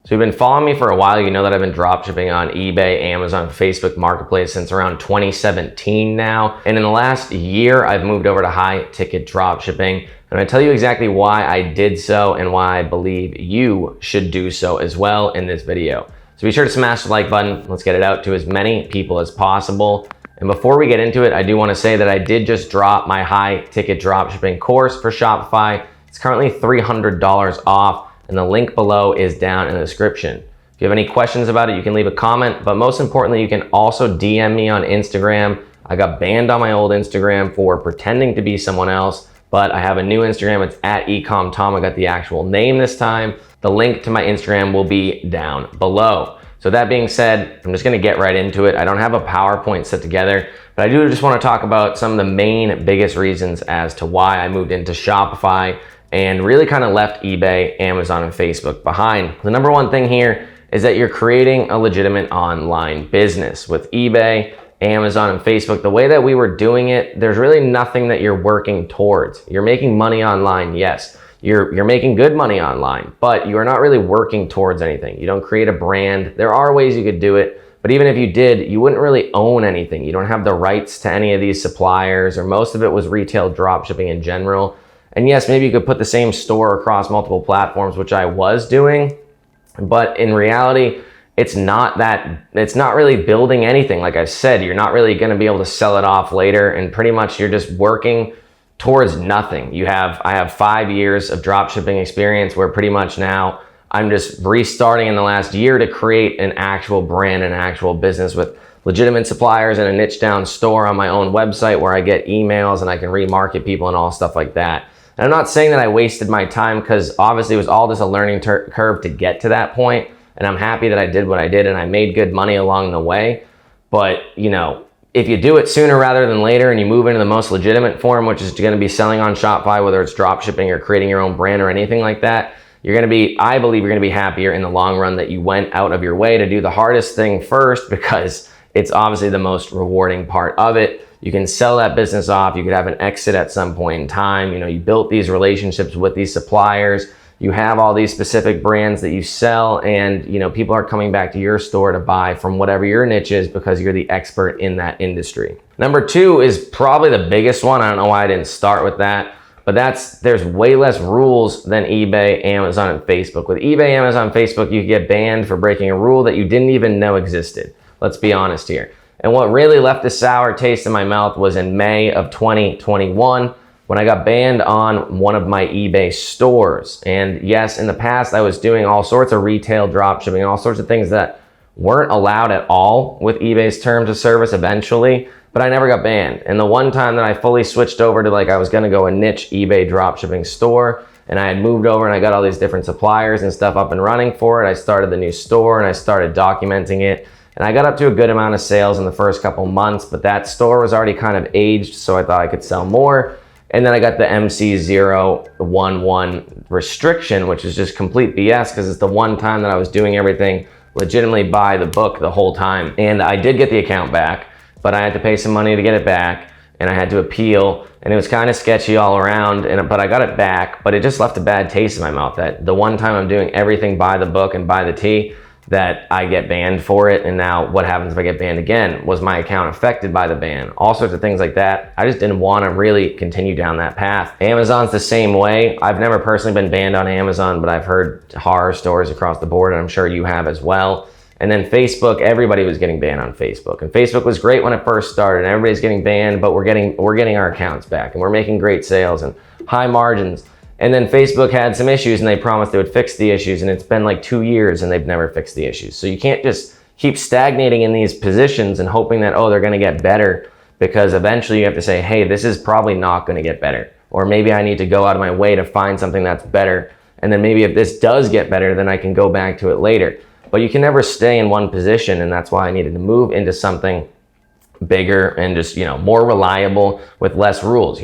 So you've been following me for a while. You know that I've been dropshipping on eBay, Amazon, Facebook Marketplace since around 2017 now. And in the last year, I've moved over to High Ticket Dropshipping. And I'm gonna tell you exactly why I did so and why I believe you should do so as well in this video. So be sure to smash the like button. Let's get it out to as many people as possible. And before we get into it, I do want to say that I did just drop my High Ticket Dropshipping course for Shopify. It's currently $300 off. And the link below is down in the description. If you have any questions about it, you can leave a comment, but most importantly, you can also DM me on Instagram. I got banned on my old Instagram for pretending to be someone else, but I have a new Instagram. It's at ecomtom. I got the actual name this time. The link to my Instagram will be down below. So that being said, I'm just gonna get right into it. I don't have a PowerPoint set together, but I do just wanna talk about some of the main biggest reasons as to why I moved into Shopify and really kind of left eBay, Amazon, and Facebook behind. The number one thing here is that you're creating a legitimate online business. With eBay, Amazon, and Facebook, the way that we were doing it, there's really nothing that you're working towards. You're making money online, yes. You're making good money online, but you are not really working towards anything. You don't create a brand. There are ways you could do it, but even if you did, you wouldn't really own anything. You don't have the rights to any of these suppliers, or most of it was retail dropshipping in general. And yes, maybe you could put the same store across multiple platforms, which I was doing, but in reality, it's not really building anything. Like I said, you're not really gonna be able to sell it off later, and pretty much you're just working towards nothing. I have 5 years of dropshipping experience where pretty much now I'm just restarting in the last year to create an actual brand, an actual business with legitimate suppliers and a niche down store on my own website where I get emails and I can remarket people and all stuff like that. And I'm not saying that I wasted my time, because obviously it was all just a learning curve to get to that point. And I'm happy that I did what I did and I made good money along the way. But you know, if you do it sooner rather than later and you move into the most legitimate form, which is going to be selling on Shopify, whether it's drop shipping or creating your own brand or anything like that, I believe you're going to be happier in the long run that you went out of your way to do the hardest thing first, because it's obviously the most rewarding part of it. You can sell that business off. You could have an exit at some point in time. You know, you built these relationships with these suppliers. You have all these specific brands that you sell, and you know, people are coming back to your store to buy from whatever your niche is because you're the expert in that industry. Number two is probably the biggest one. I don't know why I didn't start with that, but there's way less rules than eBay, Amazon, and Facebook. With eBay, Amazon, Facebook, you get banned for breaking a rule that you didn't even know existed. Let's be honest here. And what really left a sour taste in my mouth was in May of 2021 when I got banned on one of my eBay stores. And yes, in the past, I was doing all sorts of retail dropshipping, all sorts of things that weren't allowed at all with eBay's terms of service eventually, but I never got banned. And the one time that I fully switched over to I was gonna go a niche eBay dropshipping store, and I had moved over and I got all these different suppliers and stuff up and running for it. I started the new store and I started documenting it. And I got up to a good amount of sales in the first couple months, but that store was already kind of aged, so I thought I could sell more. And then I got the MC011 restriction, which is just complete BS, because it's the one time that I was doing everything legitimately by the book the whole time. And I did get the account back, but I had to pay some money to get it back, and I had to appeal, and it was kind of sketchy all around, but I got it back, but it just left a bad taste in my mouth that the one time I'm doing everything by the book and by the T, that I get banned for it. And now what happens if I get banned again? Was my account affected by the ban? All sorts of things like that. I just didn't want to really continue down that path. Amazon's the same way. I've never personally been banned on Amazon, but I've heard horror stories across the board, and I'm sure you have as well. And then Facebook, everybody was getting banned on Facebook. And Facebook was great when it first started, and everybody's getting banned, but we're getting our accounts back, and we're making great sales and high margins. And then Facebook had some issues and they promised they would fix the issues, and it's been like 2 years and they've never fixed the issues. So you can't just keep stagnating in these positions and hoping that, oh, they're gonna get better, because eventually you have to say, hey, this is probably not gonna get better. Or maybe I need to go out of my way to find something that's better. And then maybe if this does get better, then I can go back to it later. But you can never stay in one position, and that's why I needed to move into something bigger and just, more reliable with less rules.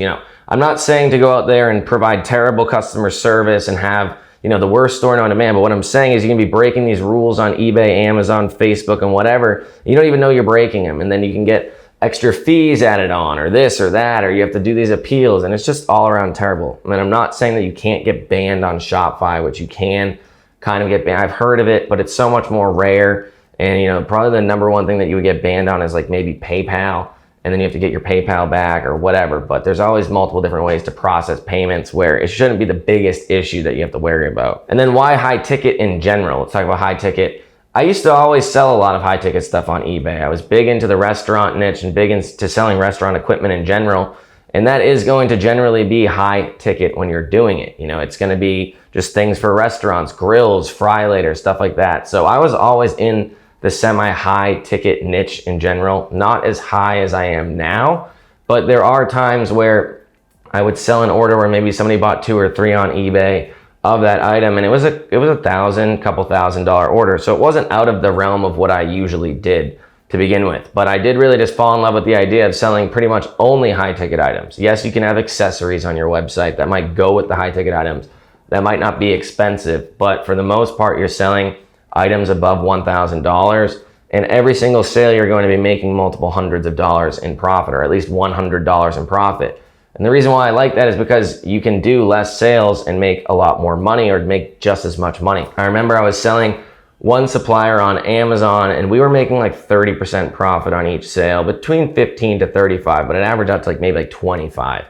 I'm not saying to go out there and provide terrible customer service and have, the worst store known to man, but what I'm saying is you can be breaking these rules on eBay, Amazon, Facebook, and whatever. You don't even know you're breaking them, and then you can get extra fees added on, or this or that, or you have to do these appeals, and it's just all around terrible. I mean, I'm not saying that you can't get banned on Shopify, which you can, kind of get banned. I've heard of it, but it's so much more rare. And you know, probably the number one thing that you would get banned on is like maybe PayPal, and then you have to get your PayPal back or whatever. But there's always multiple different ways to process payments where it shouldn't be the biggest issue that you have to worry about. And then why high ticket in general? Let's talk about high ticket. I used to always sell a lot of high ticket stuff on eBay. I was big into the restaurant niche and big into selling restaurant equipment in general. And that is going to generally be high ticket when you're doing it. You know, it's going to be just things for restaurants, grills, fry later, stuff like that. So I was always in the semi-high ticket niche in general, not as high as I am now, but there are times where I would sell an order where maybe somebody bought 2 or 3 on eBay of that item, and it was a couple $1,000 order. So it wasn't out of the realm of what I usually did to begin with, but I did really just fall in love with the idea of selling pretty much only high ticket items. Yes, you can have accessories on your website that might go with the high ticket items that might not be expensive, but for the most part, you're selling items above $1,000, and every single sale you're going to be making multiple hundreds of dollars in profit, or at least $100 in profit. And the reason why I like that is because you can do less sales and make a lot more money, or make just as much money. I remember I was selling one supplier on Amazon, and we were making like 30% profit on each sale, between 15 to 35, but it averaged out to like maybe like 25.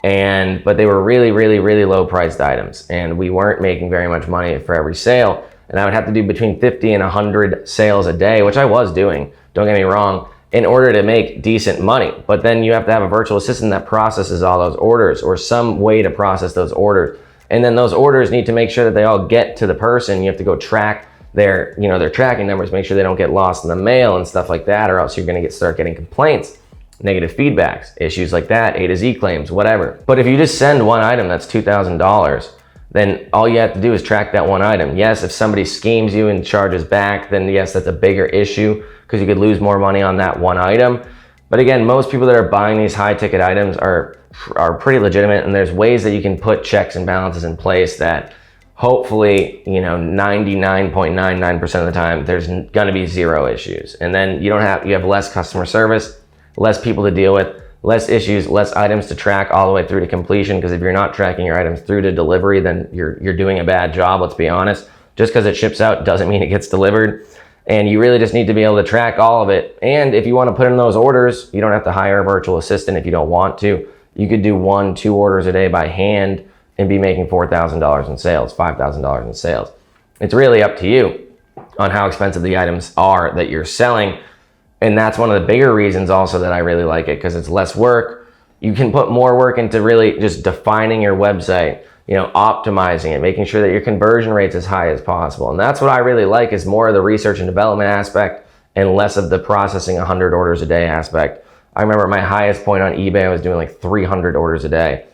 But they were really, really, really low priced items, and we weren't making very much money for every sale. And I would have to do between 50 and 100 sales a day, which I was doing, don't get me wrong, in order to make decent money. But then you have to have a virtual assistant that processes all those orders, or some way to process those orders. And then those orders need to make sure that they all get to the person. You have to go track their tracking numbers, make sure they don't get lost in the mail and stuff like that, or else you're gonna start getting complaints, negative feedbacks, issues like that, A to Z claims, whatever. But if you just send one item that's $2,000, then all you have to do is track that one item. Yes, if somebody schemes you and charges back, then yes, that's a bigger issue because you could lose more money on that one item. But again, most people that are buying these high ticket items are pretty legitimate, and there's ways that you can put checks and balances in place that hopefully, 99.99% of the time, there's gonna be zero issues. And then you have less customer service, less people to deal with, less issues, less items to track all the way through to completion. Because if you're not tracking your items through to delivery, then you're doing a bad job, let's be honest. Just because it ships out doesn't mean it gets delivered. And you really just need to be able to track all of it. And if you want to put in those orders, you don't have to hire a virtual assistant if you don't want to. You could do 1-2 orders a day by hand and be making $4,000 in sales, $5,000 in sales. It's really up to you on how expensive the items are that you're selling. And that's one of the bigger reasons also that I really like it, because it's less work. You can put more work into really just defining your website, optimizing it, making sure that your conversion rate's as high as possible. And that's what I really like, is more of the research and development aspect and less of the processing 100 orders a day aspect. I remember my highest point on eBay, I was doing like 300 orders a day.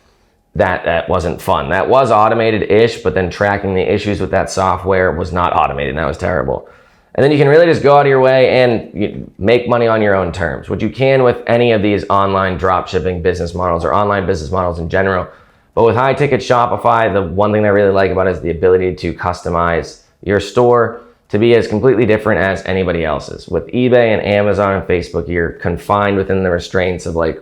That wasn't fun. That was automated-ish, but then tracking the issues with that software was not automated, and that was terrible. And then you can really just go out of your way and make money on your own terms, which you can with any of these online dropshipping business models or online business models in general. But with High Ticket Shopify, the one thing I really like about it is the ability to customize your store to be as completely different as anybody else's. With eBay and Amazon and Facebook, you're confined within the restraints of like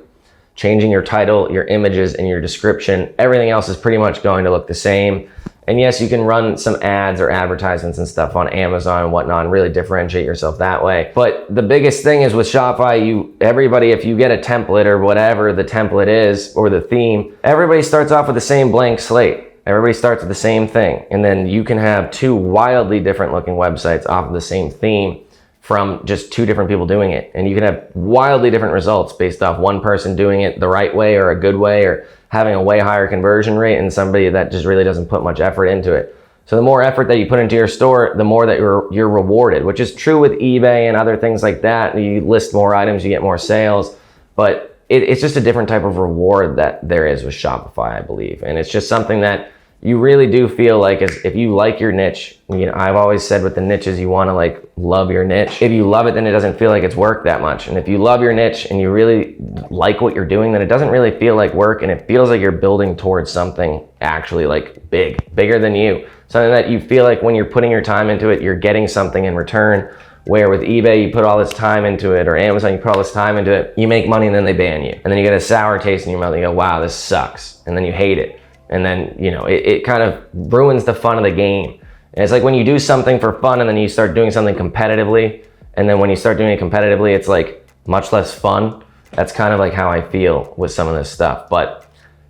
changing your title, your images, and your description. Everything else is pretty much going to look the same. And yes, you can run some ads or advertisements and stuff on Amazon and whatnot and really differentiate yourself that way. But the biggest thing is with Shopify, if you get a template or whatever the template is or the theme, everybody starts off with the same blank slate. Everybody starts with the same thing. And then you can have 2 wildly different looking websites off of the same theme from just 2 different people doing it. And you can have wildly different results based off one person doing it the right way or a good way, or having a way higher conversion rate, and somebody that just really doesn't put much effort into it. So the more effort that you put into your store, the more that you're rewarded, which is true with eBay and other things like that. You list more items, you get more sales, but it's just a different type of reward that there is with Shopify, I believe. And it's just something that you really do feel like if you like your niche, I've always said with the niches, you want to like love your niche. If you love it, then it doesn't feel like it's work that much. And if you love your niche and you really like what you're doing, then it doesn't really feel like work, and it feels like you're building towards something actually like bigger than you. Something that you feel like when you're putting your time into it, you're getting something in return. Where with eBay, you put all this time into it, or Amazon, you put all this time into it, you make money and then they ban you. And then you get a sour taste in your mouth and you go, wow, this sucks. And then you hate it. And then, it kind of ruins the fun of the game. And it's like when you do something for fun and then you start doing something competitively, and then when you start doing it competitively, it's like much less fun. That's kind of like how I feel with some of this stuff. But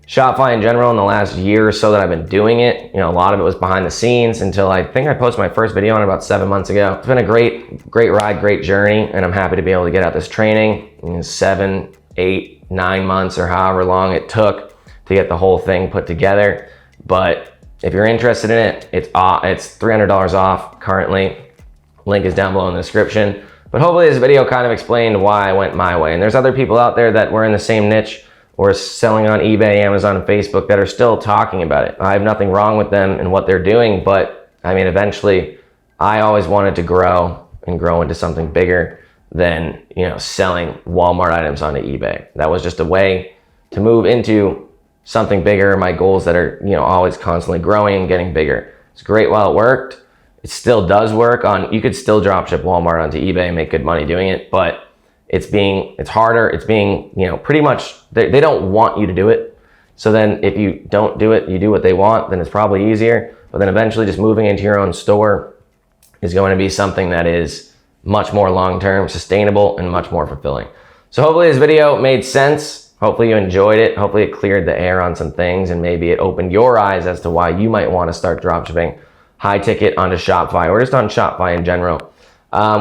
Shopify in general, in the last year or so that I've been doing it, a lot of it was behind the scenes until I think I posted my first video on about 7 months ago. It's been a great ride, great journey, and I'm happy to be able to get out this training in 7, 8, 9 months or however long it took to get the whole thing put together. But if you're interested in it, it's $300 off currently. Link is down below in the description. But hopefully this video kind of explained why I went my way. And there's other people out there that were in the same niche or selling on eBay, Amazon, and Facebook that are still talking about it. I have nothing wrong with them and what they're doing, but I mean, eventually I always wanted to grow and grow into something bigger than, selling Walmart items onto eBay. That was just a way to move into something bigger. My goals that are, always constantly growing and getting bigger. It's great while it worked. It still does work you could still dropship Walmart onto eBay and make good money doing it, but it's harder. It's being, pretty much, they don't want you to do it. So then if you don't do it, you do what they want, then it's probably easier. But then eventually just moving into your own store is going to be something that is much more long-term, sustainable, and much more fulfilling. So hopefully this video made sense. Hopefully you enjoyed it. Hopefully it cleared the air on some things, and maybe it opened your eyes as to why you might want to start dropshipping high ticket onto Shopify or just on Shopify in general.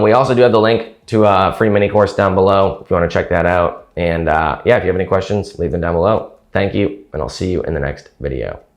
We also do have the link to a free mini course down below if you want to check that out. And yeah, if you have any questions, leave them down below. Thank you, and I'll see you in the next video.